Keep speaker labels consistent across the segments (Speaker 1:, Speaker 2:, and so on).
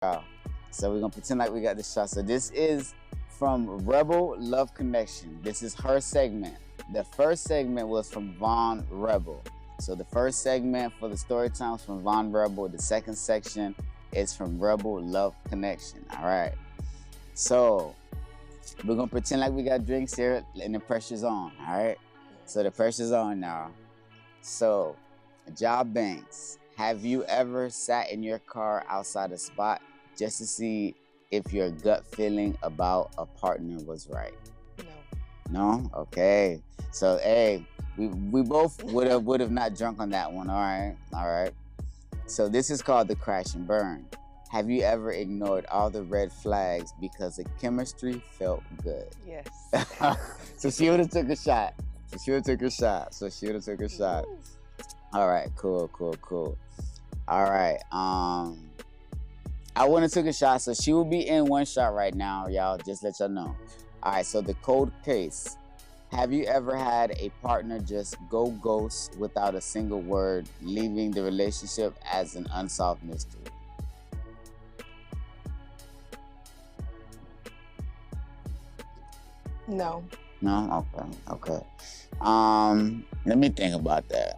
Speaker 1: Wow. So we're gonna pretend like we got this shot. So this is from Rebel Love Connection. This is her segment. The first segment was from Von Rebel. So the first segment for the story time was from Von Rebel. The second section is from Rebel Love Connection. All right. So we're gonna pretend like we got drinks here and the pressure's on. All right. So the pressure's on now. So, Job Banks, have you ever sat in your car outside a spot just to see if your gut feeling about a partner was right?
Speaker 2: No.
Speaker 1: No? Okay. So, hey, we both would have not drunk on that one. All right. All right. So this is called the crash and burn. Have you ever ignored all the red flags because the chemistry felt good?
Speaker 2: Yes.
Speaker 1: So she would have took a shot. All right, cool. All right, I wouldn't have took a shot, so she will be in one shot right now, y'all. Just let y'all know. All right, so the cold case. Have you ever had a partner just go ghost without a single word, leaving the relationship as an unsolved mystery?
Speaker 2: No.
Speaker 1: No? Okay. Let me think about that.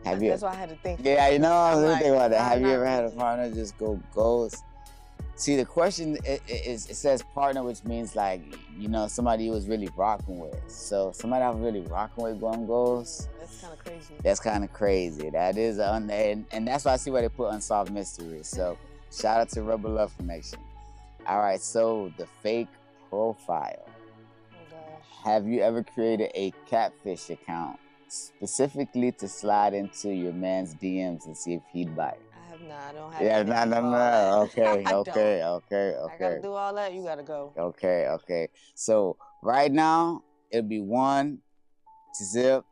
Speaker 2: That's why I had to think.
Speaker 1: Yeah, you know,
Speaker 2: I'm
Speaker 1: let me
Speaker 2: like,
Speaker 1: think about that.
Speaker 2: I'm
Speaker 1: Have you
Speaker 2: not
Speaker 1: ever had a
Speaker 2: thinking.
Speaker 1: partner just go ghost? See, the question it says partner, which means like, you know, somebody you was really rocking with. So somebody I was really rocking with going ghost.
Speaker 2: That's kind of crazy.
Speaker 1: That's kind of crazy. That is, and that's why I see why they put unsolved mysteries. So shout out to Rebel Love Connection. All right, so the fake profile.
Speaker 2: Oh gosh.
Speaker 1: Have you ever created a catfish account specifically to slide into your man's DMs and see if he'd bite?
Speaker 2: I have not. I don't have.
Speaker 1: Yeah,
Speaker 2: anything for all
Speaker 1: no.
Speaker 2: that.
Speaker 1: Okay.
Speaker 2: I gotta do all that. You gotta go.
Speaker 1: Okay. So right now it'll be 1 to zip.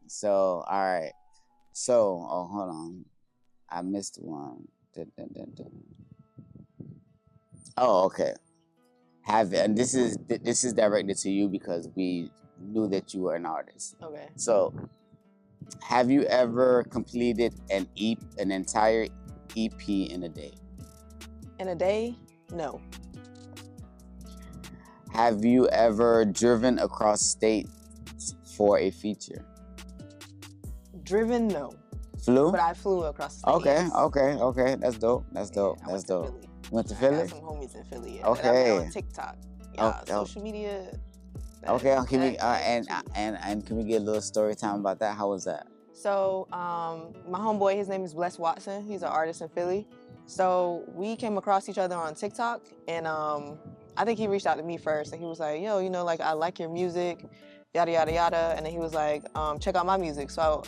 Speaker 1: So all right. So hold on, I missed one. Oh, okay. And this is directed to you because we knew that you were an artist.
Speaker 2: Okay.
Speaker 1: So, have you ever completed an entire EP in a day?
Speaker 2: In a day? No.
Speaker 1: Have you ever driven across state for a feature?
Speaker 2: Driven? No.
Speaker 1: Flew?
Speaker 2: But I flew across the state. Yes.
Speaker 1: Okay. That's dope.
Speaker 2: I went to Philly.
Speaker 1: Went to
Speaker 2: I
Speaker 1: Philly?
Speaker 2: got some homies in Philly. Yeah,
Speaker 1: Okay.
Speaker 2: that I met on TikTok. Yeah,
Speaker 1: Oh.
Speaker 2: social media.
Speaker 1: Okay. Can we and can we get a little story time about that? How was that?
Speaker 2: So my homeboy, his name is Bless Watson. He's an artist in Philly. So we came across each other on TikTok, and I think he reached out to me first, and he was like, "Yo, you know, like I like your music, yada yada yada," and then he was like, "Check out my music." So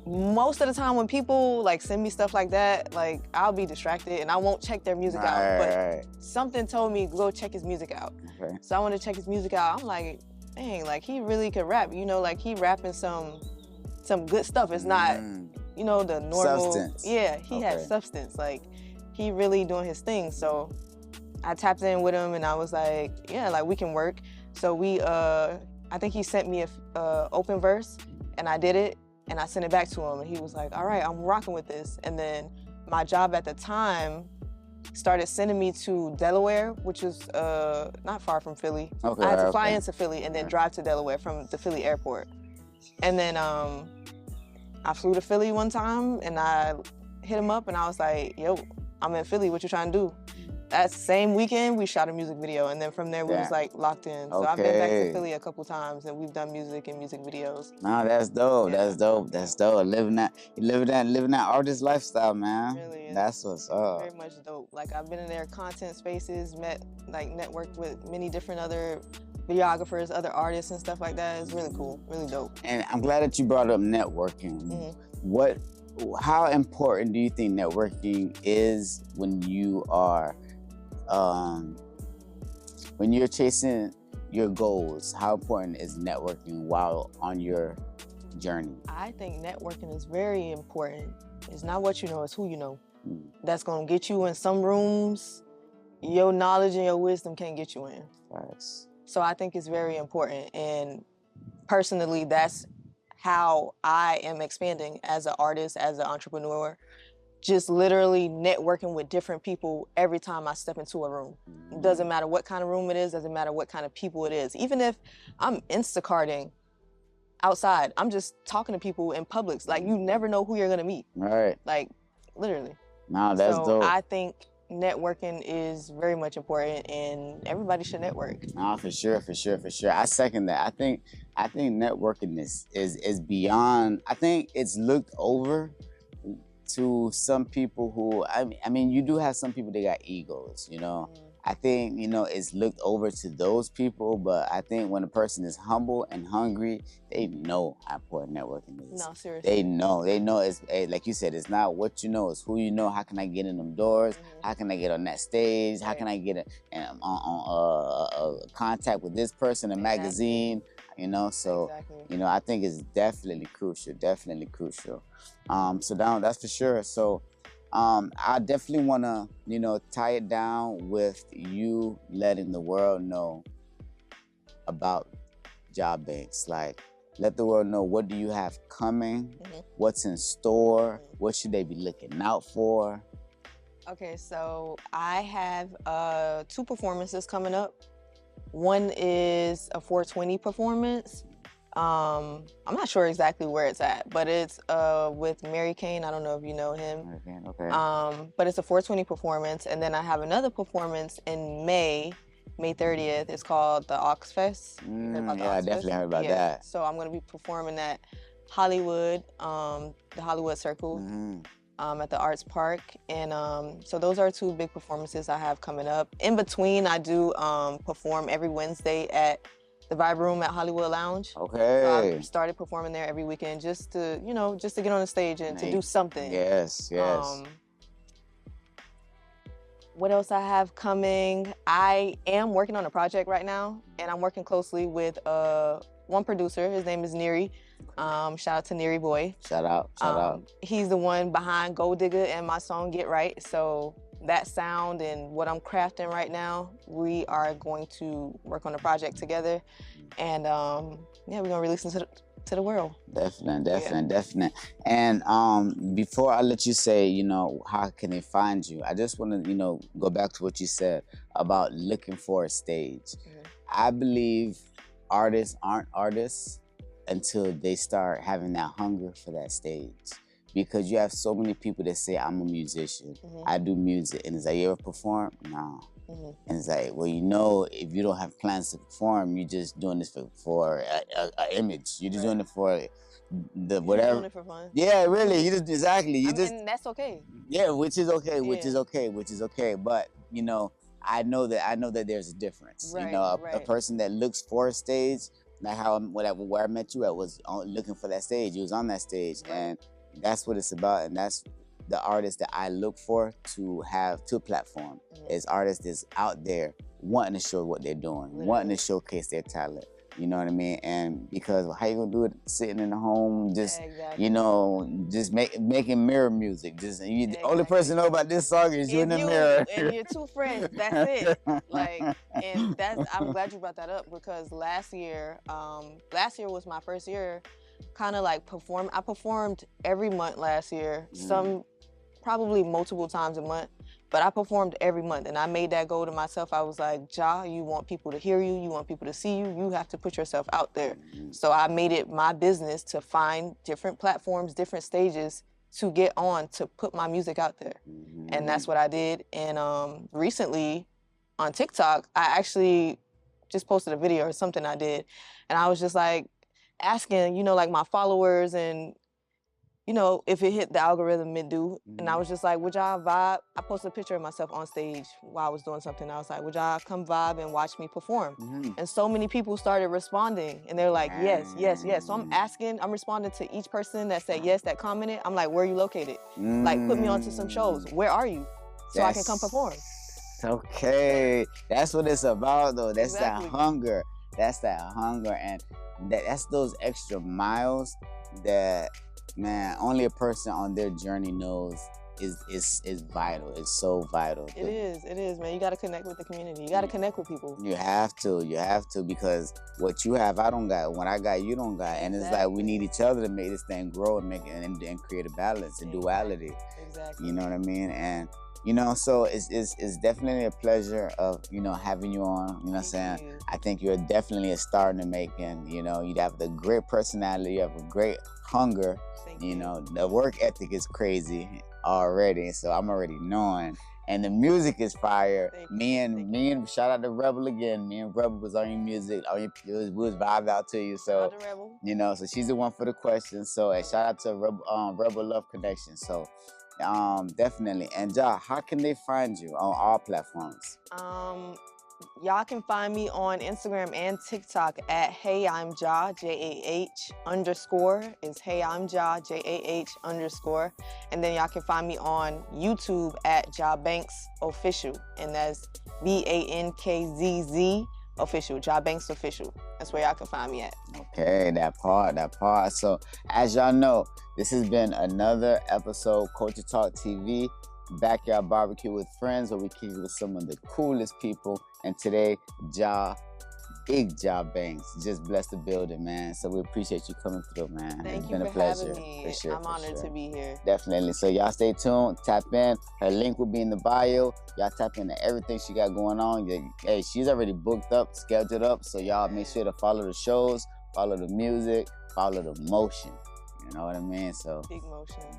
Speaker 2: most of the time when people like send me stuff like that, like I'll be distracted and I won't check their music out. But something told me go check his music out.
Speaker 1: Okay.
Speaker 2: So I went to check his music out. I'm like, dang, like he really could rap. You know, like he rapping some good stuff. It's not, you know, the normal.
Speaker 1: Substance.
Speaker 2: Yeah, he had substance. Like he really doing his thing. So I tapped in with him and I was like, yeah, like we can work. So we, I think he sent me a open verse and I did it. And I sent it back to him, and he was like, all right, I'm rocking with this. And then my job at the time started sending me to Delaware, which is not far from Philly.
Speaker 1: Okay,
Speaker 2: I had to fly into Philly and then drive to Delaware from the Philly airport. And then I flew to Philly one time, and I hit him up, and I was like, yo, I'm in Philly, what you trying to do? That same weekend, we shot a music video, and then from there, we was like locked in. So I've been back to Philly a couple times, and we've done music and music videos.
Speaker 1: No, that's dope.
Speaker 2: Yeah.
Speaker 1: That's dope. Living that artist lifestyle, man.
Speaker 2: It really is.
Speaker 1: That's what's up.
Speaker 2: Very much dope. Like I've been in their content spaces, networked with many different other videographers, other artists and stuff like that. It's really cool, really dope.
Speaker 1: And I'm glad that you brought up networking. How important do you think networking is when you are when you're chasing your goals? How important is networking while on your journey?
Speaker 2: I think networking is very important. It's not what you know, it's who you know. That's gonna get you in some rooms. Your knowledge and your wisdom can't get you in.
Speaker 1: Right.
Speaker 2: So I think it's very important. And personally, that's how I am expanding as an artist, as an entrepreneur. just literally networking with different people every time I step into a room. It doesn't matter what kind of room it is, doesn't matter what kind of people it is. Even if I'm Instacarting outside, I'm just talking to people in Publix. Like, you never know who you're gonna meet.
Speaker 1: Right.
Speaker 2: Like, literally.
Speaker 1: No, that's dope.
Speaker 2: I think networking is very much important, and everybody should network.
Speaker 1: No, for sure. I second that. I think networking is beyond. I think it's looked over to some people who, I mean, you do have some people that got egos, you know. I think, you know, it's looked over to those people, but I think when a person is humble and hungry, they know how important networking is.
Speaker 2: No, seriously.
Speaker 1: They know it's, like you said, it's not what you know, it's who you know. How can I get in them doors? How can I get on that stage? How can I get on contact with this person, a magazine? You know, so, you know, I think it's definitely crucial, so that's for sure. So I definitely want to, you know, tie it down with you letting the world know about job banks. Like, let the world know, what do you have coming? What's in store? What should they be looking out for?
Speaker 2: Okay, so I have 2 performances coming up. One is a 420 performance. I'm not sure exactly where it's at, but it's with Mary Kane. I don't know if you know him.
Speaker 1: Okay.
Speaker 2: But it's a 420 performance, and then I have another performance in May 30th. It's called the Oxfest.
Speaker 1: Yeah, I definitely heard about that.
Speaker 2: So I'm gonna be performing at Hollywood, the Hollywood Circle. At the Arts Park, and so those are 2 big performances I have coming up. In between, I do perform every Wednesday at the Vibe Room at Hollywood Lounge.
Speaker 1: Okay.
Speaker 2: So I started performing there every weekend just to, you know, just to get on the stage and to do something.
Speaker 1: Yes.
Speaker 2: What else I have coming? I am working on a project right now, and I'm working closely with one producer. His name is Neri. Shout out to Neri Boy.
Speaker 1: Shout out.
Speaker 2: He's the one behind Gold Digger and my song Get Right. So that sound and what I'm crafting right now, we are going to work on a project together, and yeah, we're gonna release it to the world.
Speaker 1: Definitely. And before I let you say, you know, how can they find you, I just want to, you know, go back to what you said about looking for a stage. I believe artists aren't artists until they start having that hunger for that stage. Because you have so many people that say, I'm a musician, I do music, and it's like, you ever perform? No. And it's like, well, you know, if you don't have plans to perform, you're just doing this for an image. You're just doing it for the whatever.
Speaker 2: You're doing it for fun.
Speaker 1: Yeah, really. You just exactly. You
Speaker 2: mean, that's okay.
Speaker 1: Yeah, which is okay. But you know, I know that there's a difference.
Speaker 2: Right,
Speaker 1: you know, a person that looks for a stage, like how where I met you at, was looking for that stage. You was on that stage, and that's what it's about, and that's the artists that I look for to have to platform. Is artists that's out there wanting to show what they're doing, wanting to showcase their talent. You know what I mean? And because how you gonna do it sitting in the home, just you know, just making mirror music. Just the only person know about this song is you in the mirror
Speaker 2: and your 2 friends. That's it. Like, and I'm glad you brought that up, because last year was my first year kind of like I performed every month last year, some probably multiple times a month, but I performed every month, and I made that goal to myself. I was like, Ja, you want people to hear you, you want people to see you, you have to put yourself out there. So I made it my business to find different platforms, different stages to get on, to put my music out there. And that's what I did. And recently on TikTok, I actually just posted a video or something I did, and I was just like asking, you know, like my followers, and you know, if it hit the algorithm, it do. And I was just like, would y'all vibe? I posted a picture of myself on stage while I was doing something. I was like, would y'all come vibe and watch me perform? And so many people started responding, and they're like, yes. So I'm responding to each person that said yes, that commented. I'm like, where are you located? Like, put me onto some shows. Where are you? So I can come perform.
Speaker 1: Okay, that's what it's about, though. That's that hunger. And that's those extra miles that, man, only a person on their journey knows is vital. It's so vital.
Speaker 2: It is, man. You got to connect with the community. You got to connect with people.
Speaker 1: You have to, because what you have, I don't got. What I got, you don't got, and it's like we need each other to make this thing grow and make it and create a balance, a duality.
Speaker 2: Exactly.
Speaker 1: You know what I mean? And you know, so it's definitely a pleasure of, you know, having you on. You know what I'm saying?
Speaker 2: you.
Speaker 1: I think you're definitely a star in the making. You know, you have the great personality, you have a great hunger.
Speaker 2: Thank
Speaker 1: You
Speaker 2: you.
Speaker 1: know, the work ethic is crazy already, so I'm already knowing. And the music is fire.
Speaker 2: Thank
Speaker 1: Me
Speaker 2: you.
Speaker 1: and shout out to Rebel again. Me and Rebel was on your music. We was vibed out to you. So
Speaker 2: Shout out to Rebel.
Speaker 1: you know, so she's the one for the questions. So and shout out to Rebel Love Connection. So definitely. And Ja, how can they find you on all platforms?
Speaker 2: Y'all can find me on Instagram and TikTok at Hey I'm Ja, JAH_ is Hey I'm Ja, JAH_. And then y'all can find me on YouTube at Ja Banks Official, and that's BANKZZ Official, Ja Banks Official. That's where y'all can find me at.
Speaker 1: Okay, that part. So as y'all know, this has been another episode, Culture Talk TV, Backyard Barbecue with Friends, where we kick it with some of the coolest people. And today, Big Ja Banks, just blessed the building, man. So we appreciate you coming through, man.
Speaker 2: Thank
Speaker 1: It's
Speaker 2: you
Speaker 1: been
Speaker 2: for
Speaker 1: a pleasure.
Speaker 2: having me.
Speaker 1: For sure,
Speaker 2: I'm honored to be here.
Speaker 1: Definitely. So y'all stay tuned, tap in. Her link will be in the bio. Y'all tap into everything she got going on. Hey, she's already booked up, scheduled up. So y'all make sure to follow the shows, follow the music, follow the motion. You know what I mean? So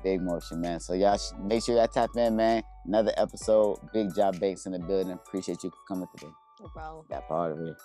Speaker 1: big motion, man. So y'all make sure y'all tap in, man. Another episode, Big Ja Banks in the building. Appreciate you coming through.
Speaker 2: No problem.
Speaker 1: That part of it.